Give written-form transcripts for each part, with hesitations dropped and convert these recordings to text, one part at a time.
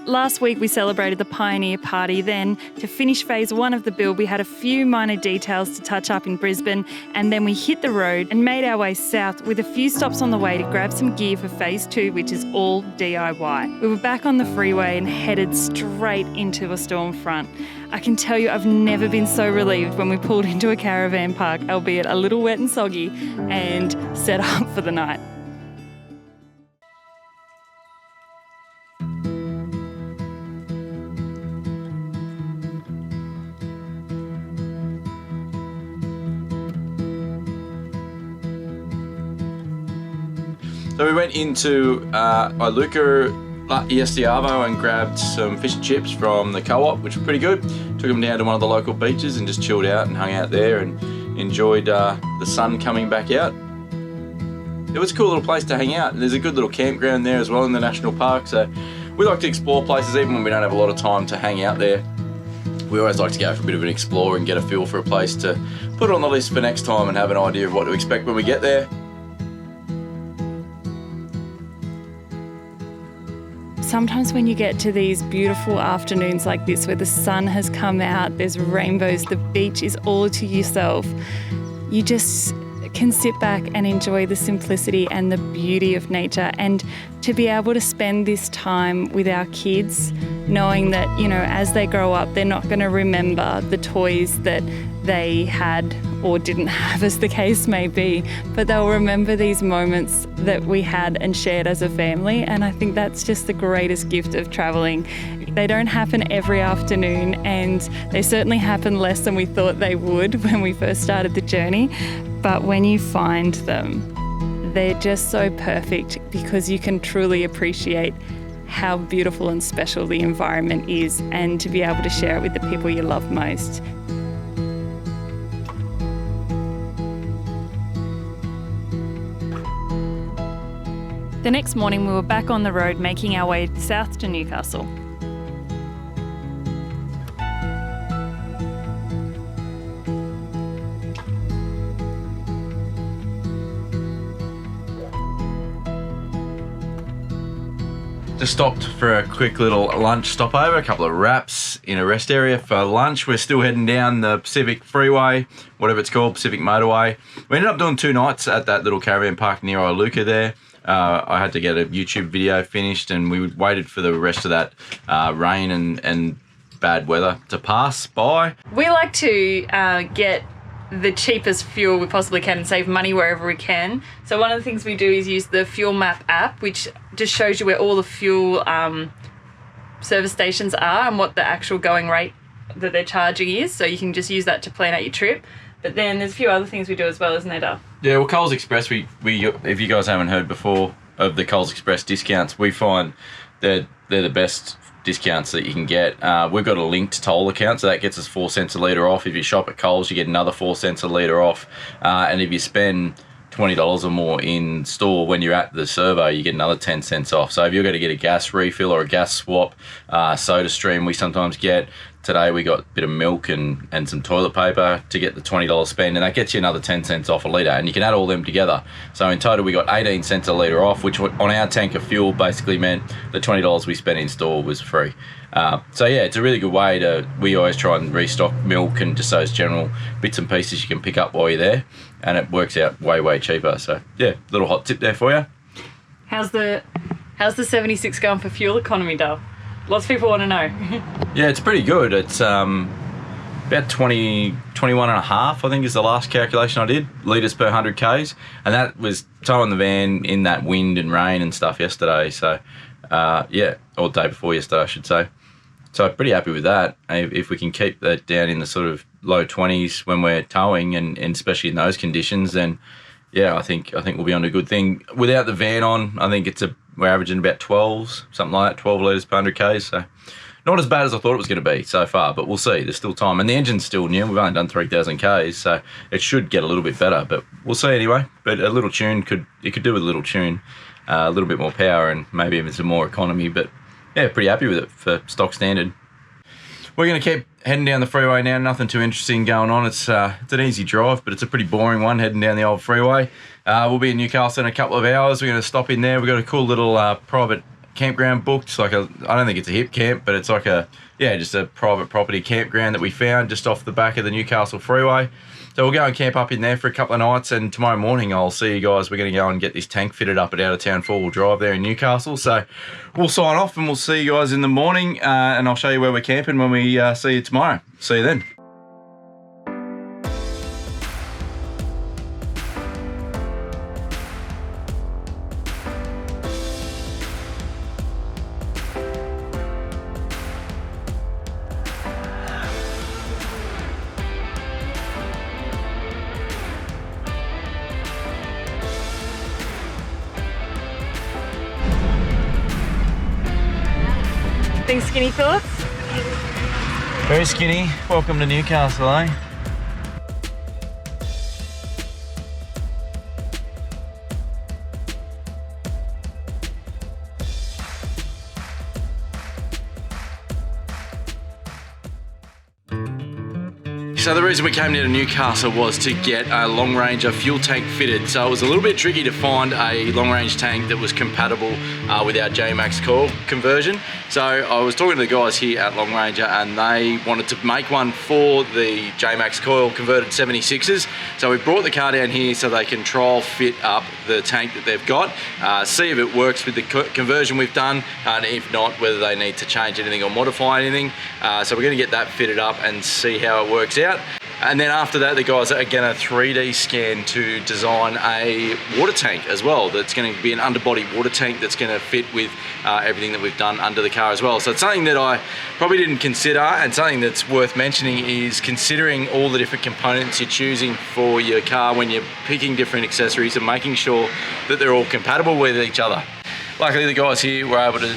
Last week we celebrated the Pioneer Party. Then, to finish phase 1 of the build, we had a few minor details to touch up in Brisbane, and then we hit the road and made our way south with a few stops on the way to grab some gear for phase 2, which is all DIY. We were back on the freeway and headed straight into a storm front. I can tell you I've never been so relieved when we pulled into a caravan park, albeit a little wet and soggy, and set up for the night. So we went into Iluka yesterday Arvo and grabbed some fish and chips from the co-op, which were pretty good. Took them down to one of the local beaches and just chilled out and hung out there and enjoyed the sun coming back out. It was a cool little place to hang out. There's a good little campground there as well in the national park, so we like to explore places even when we don't have a lot of time to hang out there. We always like to go for a bit of an explore and get a feel for a place to put on the list for next time and have an idea of what to expect when we get there. Sometimes when you get to these beautiful afternoons like this where the sun has come out, there's rainbows, the beach is all to yourself, you just can sit back and enjoy the simplicity and the beauty of nature. And to be able to spend this time with our kids, knowing that, you know, as they grow up, they're not going to remember the toys that they had or didn't have, as the case may be, but they'll remember these moments that we had and shared as a family. And I think that's just the greatest gift of travelling. They don't happen every afternoon, and they certainly happen less than we thought they would when we first started the journey. But when you find them, they're just so perfect because you can truly appreciate how beautiful and special the environment is, and to be able to share it with the people you love most. The next morning we were back on the road making our way south to Newcastle. Just stopped for a quick little lunch stopover, a couple of wraps in a rest area for lunch. We're still heading down the Pacific Freeway, whatever it's called, Pacific Motorway. We ended up doing 2 nights at that little caravan park near Iluka there. I had to get a YouTube video finished, and we waited for the rest of that rain and bad weather to pass by. We like to get the cheapest fuel we possibly can and save money wherever we can. So one of the things we do is use the Fuel Map app, which just shows you where all the fuel service stations are and what the actual going rate that they're charging is. So you can just use that to plan out your trip. But then there's a few other things we do as well, isn't there, Dale? Yeah, well, Coles Express, we if you guys haven't heard before of the Coles Express discounts, we find that they're the best discounts that you can get. We've got a linked toll account, so that gets us 4 cents a litre off. If you shop at Coles, you get another 4 cents a litre off. And if you spend $20 or more in store when you're at the servo, you get another 10 cents off. So if you're going to get a gas refill or a gas swap, Soda Stream we sometimes get. Today we got a bit of milk and some toilet paper to get the $20 spend, and that gets you another 10 cents off a litre, and you can add all them together. So in total we got 18 cents a litre off, which on our tank of fuel basically meant the $20 we spent in store was free. So yeah, it's a really good way to, we always try and restock milk and just those general bits and pieces you can pick up while you're there, and it works out way cheaper. So yeah, little hot tip there for you. How's the 76 going for fuel economy, Dale? Lots of people want to know. Yeah, it's pretty good. It's about 21 and a half, I think, is the last calculation I did, litres per 100 Ks. And that was towing the van in that wind and rain and stuff yesterday. So, yeah, or the day before yesterday, I should say. So pretty happy with that. If we can keep that down in the sort of low 20s when we're towing, and especially in those conditions, then, yeah, I think we'll be on a good thing. Without the van on, I think we're averaging about 12s, something like that, 12 litres per 100 Ks. So not as bad as I thought it was going to be so far, but we'll see. There's still time. And the engine's still new. We've only done 3,000 Ks, so it should get a little bit better, but we'll see anyway. But a little tune could do with a little tune, a little bit more power and maybe even some more economy. But yeah, pretty happy with it for stock standard. We're going to keep heading down the freeway now. Nothing too interesting going on. It's an easy drive, but it's a pretty boring one heading down the old freeway. We'll be in Newcastle in a couple of hours. We're going to stop in there. We've got a cool little private campground booked. It's like I don't think it's a hip camp, but it's like just a private property campground that we found just off the back of the Newcastle Freeway. So we'll go and camp up in there for a couple of nights, and tomorrow morning I'll see you guys. We're going to go and get this tank fitted up at Out of Town 4-wheel drive there in Newcastle. So we'll sign off and we'll see you guys in the morning, and I'll show you where we're camping when we see you tomorrow. See you then. Things skinny thoughts? Very skinny. Welcome to Newcastle, eh? So the reason we came down to Newcastle was to get a Long Ranger fuel tank fitted. So it was a little bit tricky to find a long range tank that was compatible with our J-Max coil conversion. So I was talking to the guys here at Long Ranger, and they wanted to make one for the J-Max coil converted 76s. So we brought the car down here so they can trial fit up the tank that they've got, see if it works with the conversion we've done, and if not, whether they need to change anything or modify anything. So we're going to get that fitted up and see how it works out. And then after that, the guys are going to 3D scan to design a water tank as well. That's going to be an underbody water tank that's going to fit with everything that we've done under the car as well. So it's something that I probably didn't consider, and something that's worth mentioning is considering all the different components you're choosing for your car when you're picking different accessories and making sure that they're all compatible with each other. Luckily, the guys here were able to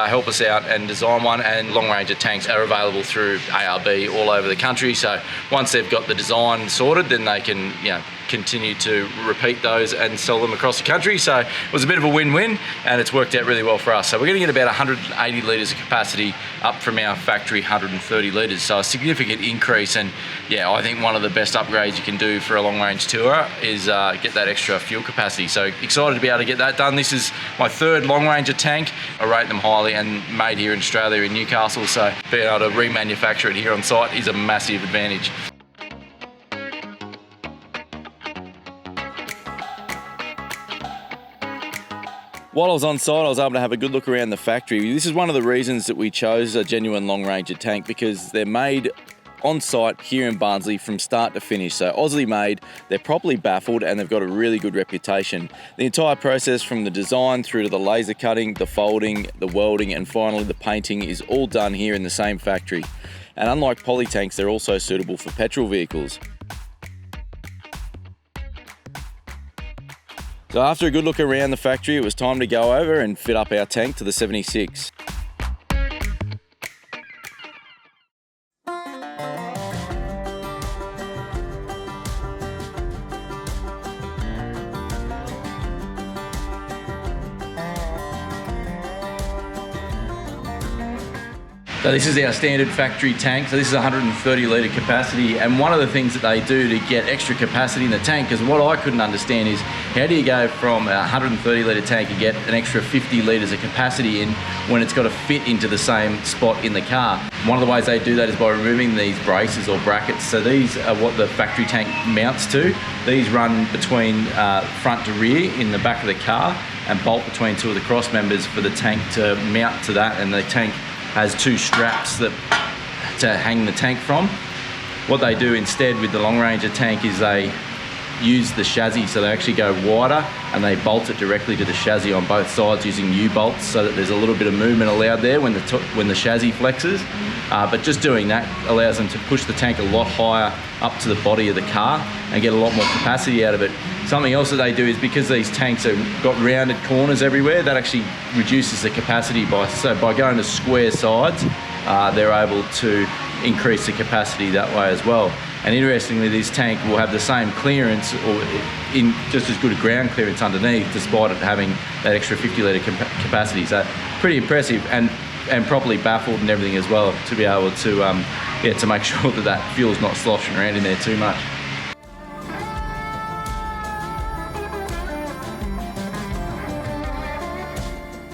help us out and design one, and Long Ranger tanks are available through ARB all over the country. So once they've got the design sorted, then they can, continue to repeat those and sell them across the country. So it was a bit of a win-win, and it's worked out really well for us. So we're going to get about 180 litres of capacity up from our factory 130 litres. So a significant increase, and I think one of the best upgrades you can do for a long range tour is get that extra fuel capacity. So excited to be able to get that done. This is my third Long Ranger tank. I rate them highly, and made here in Australia in Newcastle. So being able to remanufacture it here on site is a massive advantage. While I was on site, I was able to have a good look around the factory. This is one of the reasons that we chose a genuine Long Ranger tank, because they're made on site here in Barnsley from start to finish. So Aussie made, they're properly baffled, and they've got a really good reputation. The entire process from the design through to the laser cutting, the folding, the welding, and finally the painting is all done here in the same factory. And unlike poly tanks, they're also suitable for petrol vehicles. So after a good look around the factory, it was time to go over and fit up our tank to the 76. So this is our standard factory tank. So this is 130 litre capacity, and one of the things that they do to get extra capacity in the tank, because what I couldn't understand is, how do you go from a 130 litre tank and get an extra 50 litres of capacity in when it's got to fit into the same spot in the car? One of the ways they do that is by removing these braces or brackets. So these are what the factory tank mounts to. These run between front to rear in the back of the car, and bolt between two of the cross members for the tank to mount to that, and the tank has two straps to hang the tank from. What they do instead with the Long Ranger tank is they use the chassis, so they actually go wider and they bolt it directly to the chassis on both sides using U-bolts, so that there's a little bit of movement allowed there when the chassis flexes. But just doing that allows them to push the tank a lot higher up to the body of the car and get a lot more capacity out of it. Something else that they do is, because these tanks have got rounded corners everywhere, that actually reduces the capacity by going to square sides, they're able to increase the capacity that way as well. And interestingly, this tank will have the same clearance, or in just as good a ground clearance underneath, despite it having that extra 50 litre capacity. So pretty impressive, and properly baffled and everything as well, to be able to to make sure that fuel's not sloshing around in there too much.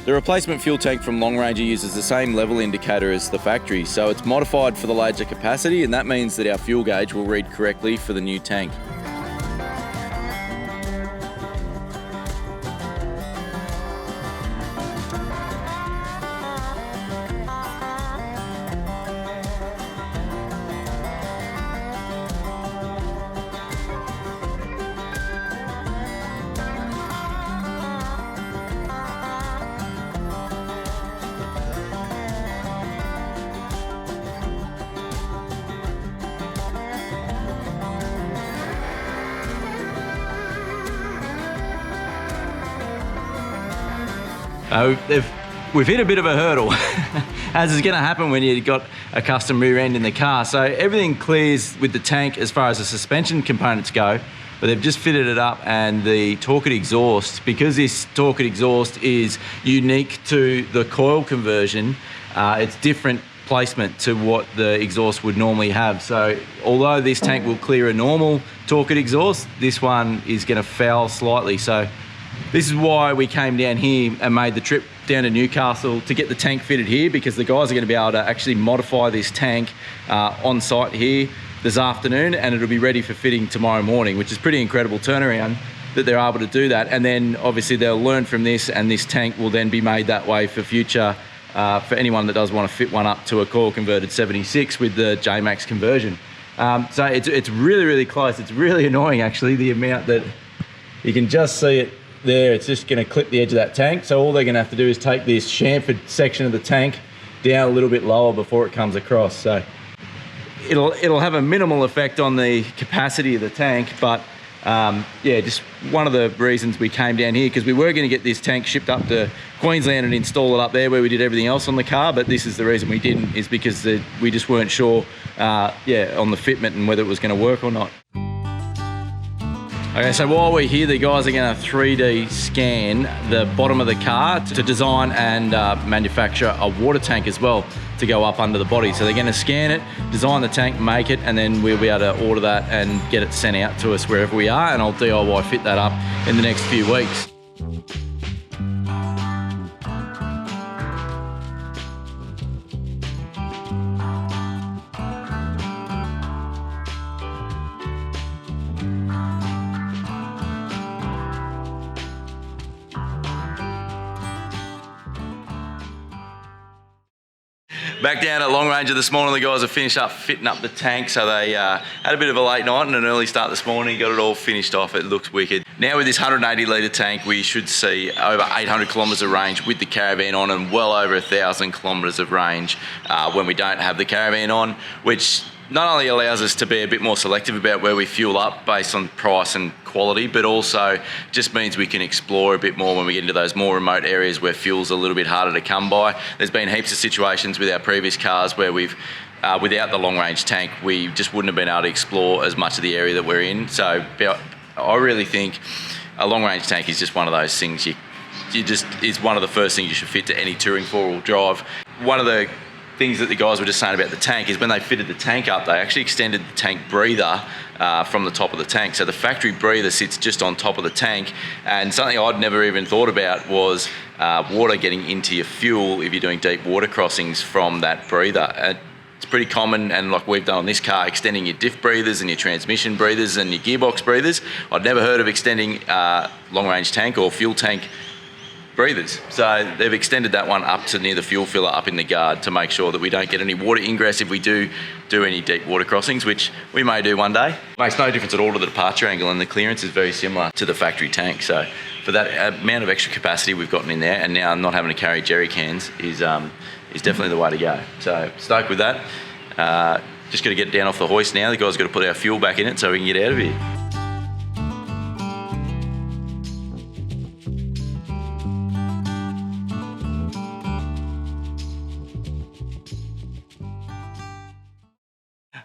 The replacement fuel tank from Long Ranger uses the same level indicator as the factory, so it's modified for the larger capacity, and that means that our fuel gauge will read correctly for the new tank. We've hit a bit of a hurdle, as is going to happen when you've got a custom rear end in the car. So everything clears with the tank as far as the suspension components go, but they've just fitted it up, and the Torquid exhaust, because this Torquid exhaust is unique to the coil conversion, it's different placement to what the exhaust would normally have. So although this tank will clear a normal Torquid exhaust, this one is going to foul slightly. So this is why we came down here and made the trip down to Newcastle to get the tank fitted here, because the guys are going to be able to actually modify this tank on site here this afternoon, and it'll be ready for fitting tomorrow morning, which is pretty incredible turnaround that they're able to do that. And then obviously they'll learn from this, and this tank will then be made that way for future, for anyone that does want to fit one up to a coil converted 76 with the J-Max conversion. So it's really, really close. It's really annoying actually, the amount that you can just see it there. It's just going to clip the edge of that tank. So all they're going to have to do is take this chamfered section of the tank down a little bit lower before it comes across. So it'll have a minimal effect on the capacity of the tank, but yeah, just one of the reasons we came down here, because we were going to get this tank shipped up to Queensland and install it up there where we did everything else on the car, but this is the reason we didn't, is because we just weren't sure yeah, on the fitment and whether it was going to work or not. Okay, so while we're here, the guys are going to 3D scan the bottom of the car to design and manufacture a water tank as well to go up under the body. So they're going to scan it, design the tank, make it, and then we'll be able to order that and get it sent out to us wherever we are, and I'll DIY fit that up in the next few weeks. Back down at Long Ranger this morning, the guys have finished up fitting up the tank, so they had a bit of a late night and an early start this morning, got it all finished off. It looks wicked. Now with this 180 litre tank, we should see over 800 kilometres of range with the caravan on, and well over 1,000 kilometres of range when we don't have the caravan on, which not only allows us to be a bit more selective about where we fuel up based on price and quality, but also just means we can explore a bit more when we get into those more remote areas where fuel's a little bit harder to come by. There's been heaps of situations with our previous cars where we've, without the long range tank, we just wouldn't have been able to explore as much of the area that we're in. So I really think a long range tank is just one of those things is one of the first things you should fit to any touring four-wheel drive. One of the things that the guys were just saying about the tank is when they fitted the tank up, they actually extended the tank breather from the top of the tank. So the factory breather sits just on top of the tank, and something I'd never even thought about was water getting into your fuel if you're doing deep water crossings from that breather. It's pretty common, and like we've done on this car, extending your diff breathers and your transmission breathers and your gearbox breathers. I'd never heard of extending long range tank or fuel tank breathers. So they've extended that one up to near the fuel filler up in the guard to make sure that we don't get any water ingress if we do any deep water crossings, which we may do one day. Makes no difference at all to the departure angle, and the clearance is very similar to the factory tank. So for that amount of extra capacity we've gotten in there, and now not having to carry jerry cans is definitely the way to go. So stoked with that. Just got to get it down off the hoist now. The guys got to put our fuel back in it so we can get out of here.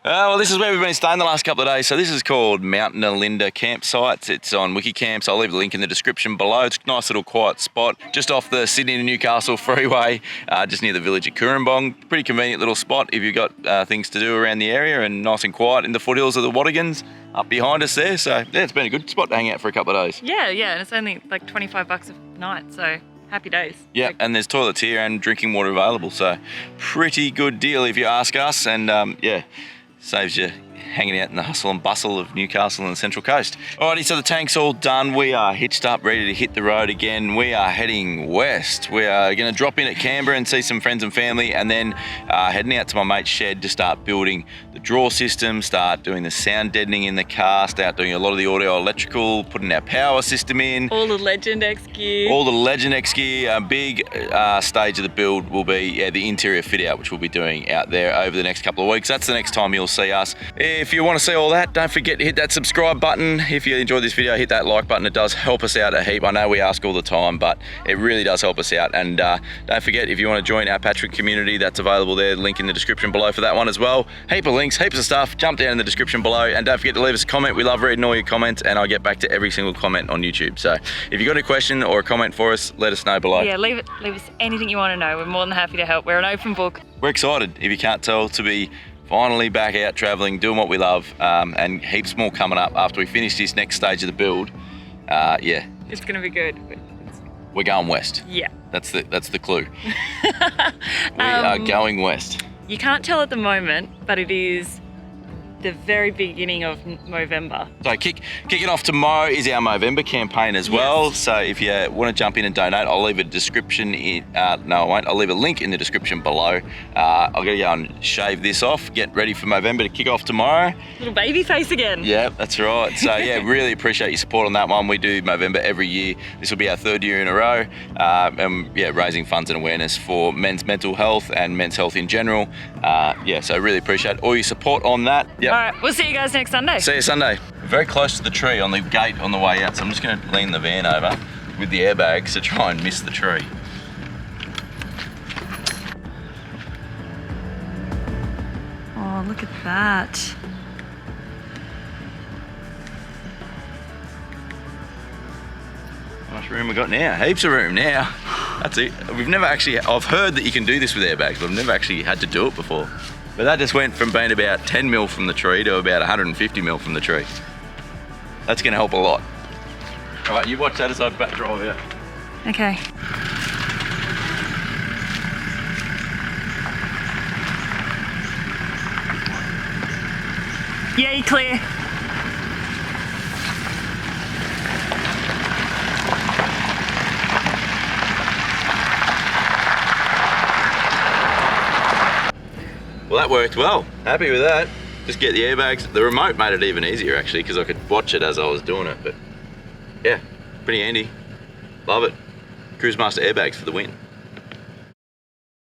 Well, this is where we've been staying the last couple of days. So this is called Mount Nalinda Campsites. It's on Wikicamps. I'll leave the link in the description below. It's a nice little quiet spot just off the Sydney to Newcastle freeway, just near the village of Cooranbong. Pretty convenient little spot if you've got things to do around the area, and nice and quiet in the foothills of the Watagans up behind us there. So yeah, it's been a good spot to hang out for a couple of days. Yeah, and it's only like $25 a night, so happy days. Yeah, and there's toilets here and drinking water available, so pretty good deal if you ask us. And yeah, saves you hanging out in the hustle and bustle of Newcastle and the Central Coast. Alrighty, so the tank's all done. We are hitched up, ready to hit the road again. We are heading west. We are going to drop in at Canberra and see some friends and family, and then heading out to my mate's shed to start building the draw system, start doing the sound deadening in the car, start doing a lot of the audio electrical, putting our power system in. All the Legend X gear. All the Legend X gear. A big stage of the build will be the interior fit out, which we'll be doing out there over the next couple of weeks. That's the next time you'll see us. If you want to see all that, don't forget to hit that subscribe button. If you enjoyed this video, hit that like button. It does help us out a heap. I know we ask all the time, but it really does help us out. And don't forget, if you want to join our Patreon community, that's available there. Link in the description below for that one as well. Heap of links, heaps of stuff. Jump down in the description below. And don't forget to leave us a comment. We love reading all your comments, and I get back to every single comment on YouTube. So if you've got a question or a comment for us, let us know below. Yeah, leave us anything you want to know. We're more than happy to help. We're an open book. We're excited, if you can't tell, to be finally back out traveling, doing what we love, and heaps more coming up after we finish this next stage of the build. Yeah, It's going to be good. we're going west. Yeah. That's the clue. We are going west. You can't tell at the moment, but it is the very beginning of November. So kicking off tomorrow is our Movember campaign as well. Yes. So if you want to jump in and donate, I'll leave a description no, I won't. I'll leave a link in the description below. I've got to go and shave this off, get ready for Movember to kick off tomorrow. Little baby face again. Yeah, that's right. So yeah, really appreciate your support on that one. We do Movember every year. This will be our 3rd year in a row. And yeah, raising funds and awareness for men's mental health and men's health in general. Yeah, so really appreciate all your support on that. Yep. All right, we'll see you guys next Sunday. See you Sunday. We're very close to the tree on the gate on the way out, so I'm just going to lean the van over with the airbags to try and miss the tree. Oh, look at that. How much room we got now? Heaps of room now. That's it. We've never actually, I've heard that you can do this with airbags, but I've never actually had to do it before. But that just went from being about 10 mil from the tree to about 150 mil from the tree. That's going to help a lot. All right, you watch that as I back drive out. Okay. Yay, clear. Well, that worked well. Happy with that. Just get the airbags. The remote made it even easier actually, because I could watch it as I was doing it. But yeah, pretty handy. Love it. Cruise Master airbags for the win.